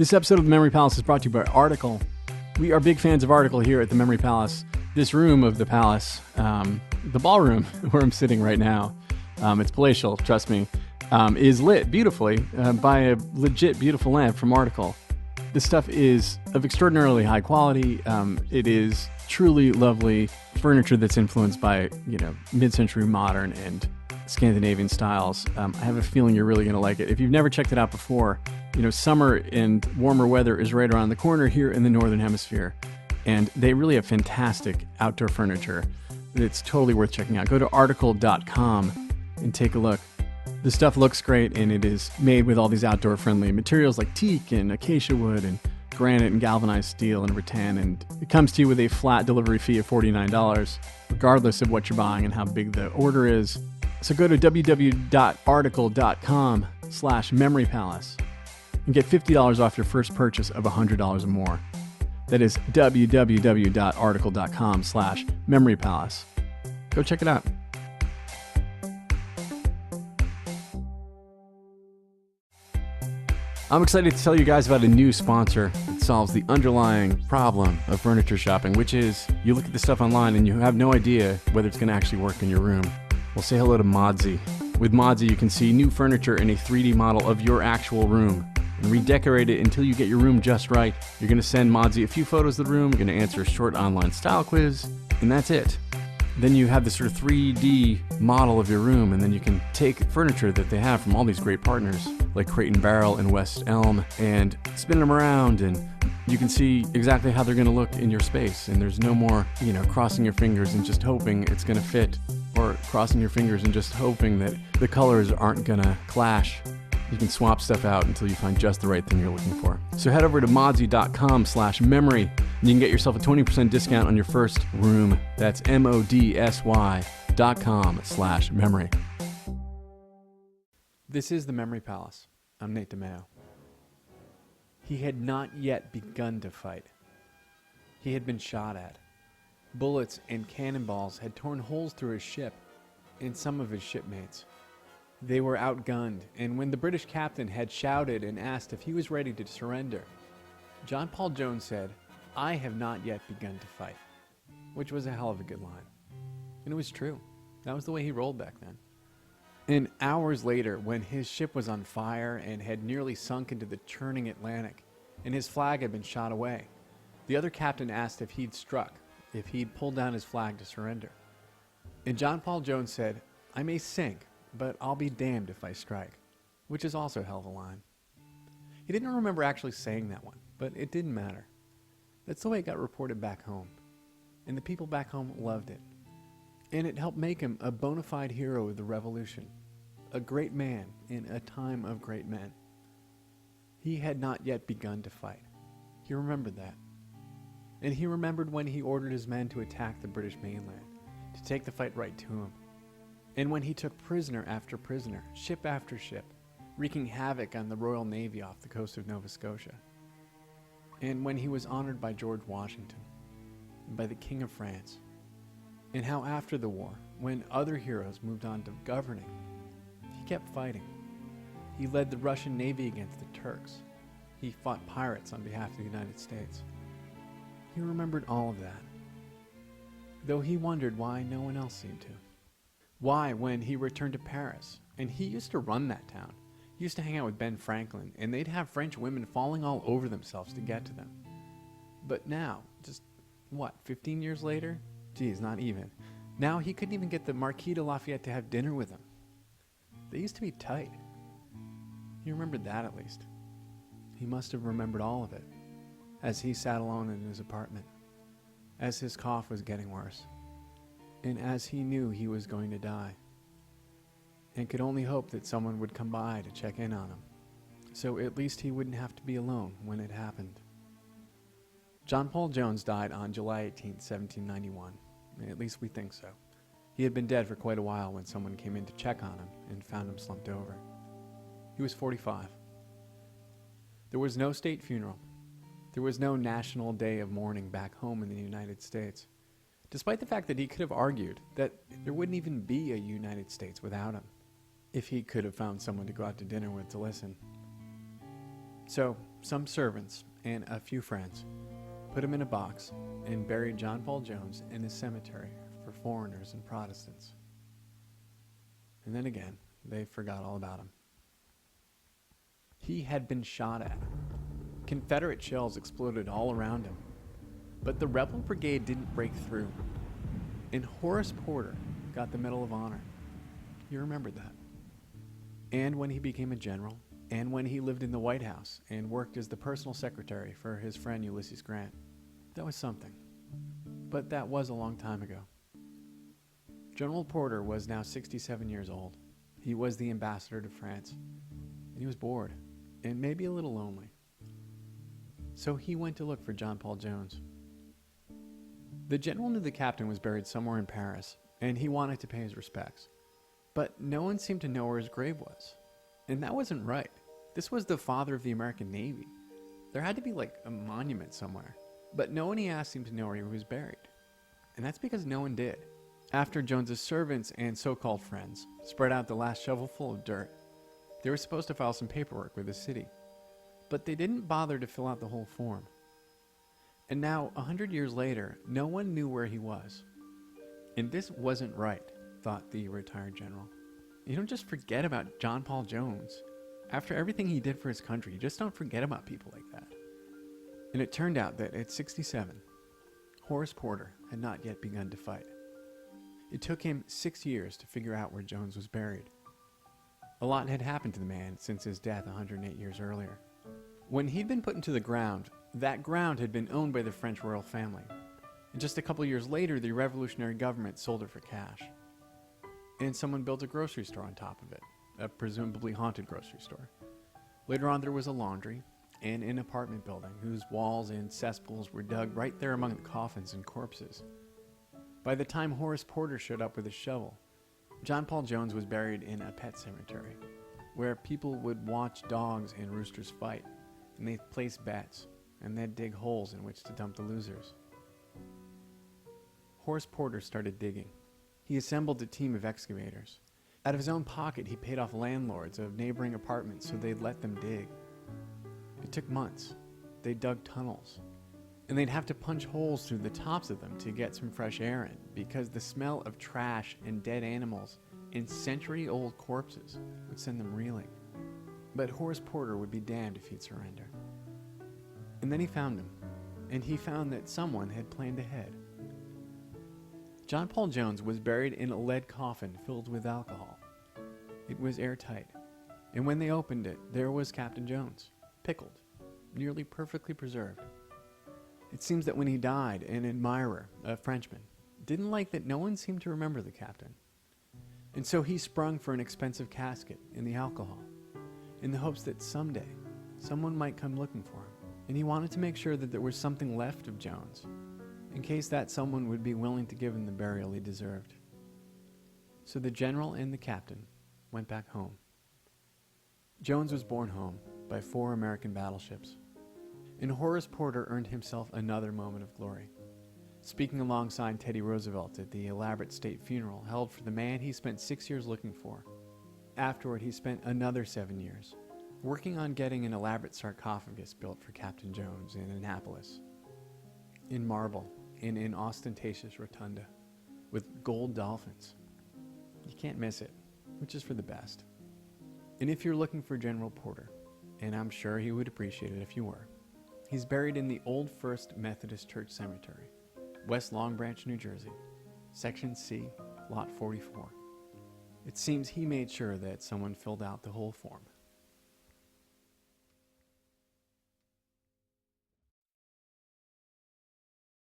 This episode of The Memory Palace is brought to you by Article. We are big fans of Article here at The Memory Palace. This room of the palace, the ballroom where I'm sitting right now, it's palatial, trust me, is lit beautifully by a legit beautiful lamp from Article. This stuff is of extraordinarily high quality. It is truly lovely furniture that's influenced by, mid-century modern and Scandinavian styles. I have a feeling you're really going to like it. If you've never checked it out before, summer and warmer weather is right around the corner here in the Northern Hemisphere. And they really have fantastic outdoor furniture. It's totally worth checking out. Go to article.com and take a look. The stuff looks great, and it is made with all these outdoor-friendly materials like teak and acacia wood and granite and galvanized steel and rattan. And it comes to you with a flat delivery fee of $49, regardless of what you're buying and how big the order is. So go to www.article.com/memorypalace and get $50 off your first purchase of $100 or more. That is www.article.com/memorypalace. Go check it out. I'm excited to tell you guys about a new sponsor that solves the underlying problem of furniture shopping, which is you look at the stuff online and you have no idea whether it's going to actually work in your room. Well, say hello to Modsy. With Modsy, you can see new furniture in a 3D model of your actual room and redecorate it until you get your room just right. You're going to send Modsy a few photos of the room, you're going to answer a short online style quiz, and that's it. Then you have this sort of 3D model of your room, and then you can take furniture that they have from all these great partners, like Crate & Barrel and West Elm, and spin them around, and you can see exactly how they're going to look in your space. And there's no more, crossing your fingers and just hoping it's going to fit, or crossing your fingers and just hoping that the colors aren't going to clash. You can swap stuff out until you find just the right thing you're looking for. So head over to modsy.com/memory and you can get yourself a 20% discount on your first room. That's modsy.com/memory. This is the Memory Palace. I'm Nate DiMeo. He had not yet begun to fight. He had been shot at. Bullets and cannonballs had torn holes through his ship and some of his shipmates. They were outgunned, and when the British captain had shouted and asked if he was ready to surrender, John Paul Jones said, "I have not yet begun to fight," which was a hell of a good line. And it was true. That was the way he rolled back then. And hours later, when his ship was on fire and had nearly sunk into the churning Atlantic, and his flag had been shot away, the other captain asked if he'd struck, if he'd pulled down his flag to surrender. And John Paul Jones said, "I may sink, but I'll be damned if I strike," which is also a hell of a line. He didn't remember actually saying that one, but it didn't matter. That's the way it got reported back home, and the people back home loved it. And it helped make him a bona fide hero of the revolution, a great man in a time of great men. He had not yet begun to fight. He remembered that. And he remembered when he ordered his men to attack the British mainland, to take the fight right to him. And when he took prisoner after prisoner, ship after ship, wreaking havoc on the Royal Navy off the coast of Nova Scotia. And when he was honored by George Washington, and by the King of France. And how after the war, when other heroes moved on to governing, he kept fighting. He led the Russian Navy against the Turks. He fought pirates on behalf of the United States. He remembered all of that, though he wondered why no one else seemed to. Why, when he returned to Paris, and he used to run that town, he used to hang out with Ben Franklin, and they'd have French women falling all over themselves to get to them. But now, just, 15 years later? Geez, not even. Now he couldn't even get the Marquis de Lafayette to have dinner with him. They used to be tight. He remembered that at least. He must have remembered all of it, as he sat alone in his apartment, as his cough was getting worse, and as he knew he was going to die, and could only hope that someone would come by to check in on him, so at least he wouldn't have to be alone when it happened. John Paul Jones died on July 18, 1791. At least we think so. He had been dead for quite a while when someone came in to check on him and found him slumped over. He was 45. There was no state funeral. There was no national day of mourning back home in the United States, despite the fact that he could have argued that there wouldn't even be a United States without him, if he could have found someone to go out to dinner with to listen. So some servants, and a few friends put him in a box and buried John Paul Jones in a cemetery for foreigners and Protestants. And then again, they forgot all about him. He had been shot at. Confederate shells exploded all around him. But the rebel brigade didn't break through. And Horace Porter got the Medal of Honor. You remembered that. And when he became a general, and when he lived in the White House and worked as the personal secretary for his friend Ulysses Grant. That was something. But that was a long time ago. General Porter was now 67 years old. He was the ambassador to France. And he was bored, and maybe a little lonely. So he went to look for John Paul Jones. The general knew the captain was buried somewhere in Paris, and he wanted to pay his respects. But no one seemed to know where his grave was. And that wasn't right. This was the father of the American Navy. There had to be like a monument somewhere. But no one he asked seemed to know where he was buried. And that's because no one did. After Jones's servants and so-called friends spread out the last shovelful of dirt, they were supposed to file some paperwork with the city. But they didn't bother to fill out the whole form. And now, 100 years later, no one knew where he was. And this wasn't right, thought the retired general. You don't just forget about John Paul Jones. After everything he did for his country, you just don't forget about people like that. And it turned out that at 67, Horace Porter had not yet begun to fight. It took him 6 years to figure out where Jones was buried. A lot had happened to the man since his death 108 years earlier. When he'd been put into the ground, that ground had been owned by the French royal family. And just a couple years later, the revolutionary government sold it for cash. And someone built a grocery store on top of it, a presumably haunted grocery store. Later on, there was a laundry and an apartment building whose walls and cesspools were dug right there among the coffins and corpses. By the time Horace Porter showed up with a shovel, John Paul Jones was buried in a pet cemetery, where people would watch dogs and roosters fight, and they'd place bets, and they'd dig holes in which to dump the losers. Horace Porter started digging. He assembled a team of excavators. Out of his own pocket, he paid off landlords of neighboring apartments so they'd let them dig. It took months. They dug tunnels. And they'd have to punch holes through the tops of them to get some fresh air in, because the smell of trash and dead animals and century-old corpses would send them reeling. But Horace Porter would be damned if he'd surrender. And then he found him, and he found that someone had planned ahead. John Paul Jones was buried in a lead coffin filled with alcohol. It was airtight, and when they opened it, there was Captain Jones, pickled, nearly perfectly preserved. It seems that when he died, an admirer, a Frenchman, didn't like that no one seemed to remember the captain. And so he sprung for an expensive casket in the alcohol, in the hopes that someday someone might come looking for him. And he wanted to make sure that there was something left of Jones, in case that someone would be willing to give him the burial he deserved. So the general and the captain went back home. Jones was borne home by 4 American battleships, and Horace Porter earned himself another moment of glory, speaking alongside Teddy Roosevelt at the elaborate state funeral held for the man he spent 6 years looking for. Afterward, he spent another 7 years working on getting an elaborate sarcophagus built for Captain Jones in Annapolis, in marble, in an ostentatious rotunda, with gold dolphins. You can't miss it, which is for the best. And if you're looking for General Porter, and I'm sure he would appreciate it if you were, he's buried in the Old First Methodist Church Cemetery, West Long Branch, New Jersey, Section C, Lot 44. It seems he made sure that someone filled out the whole form.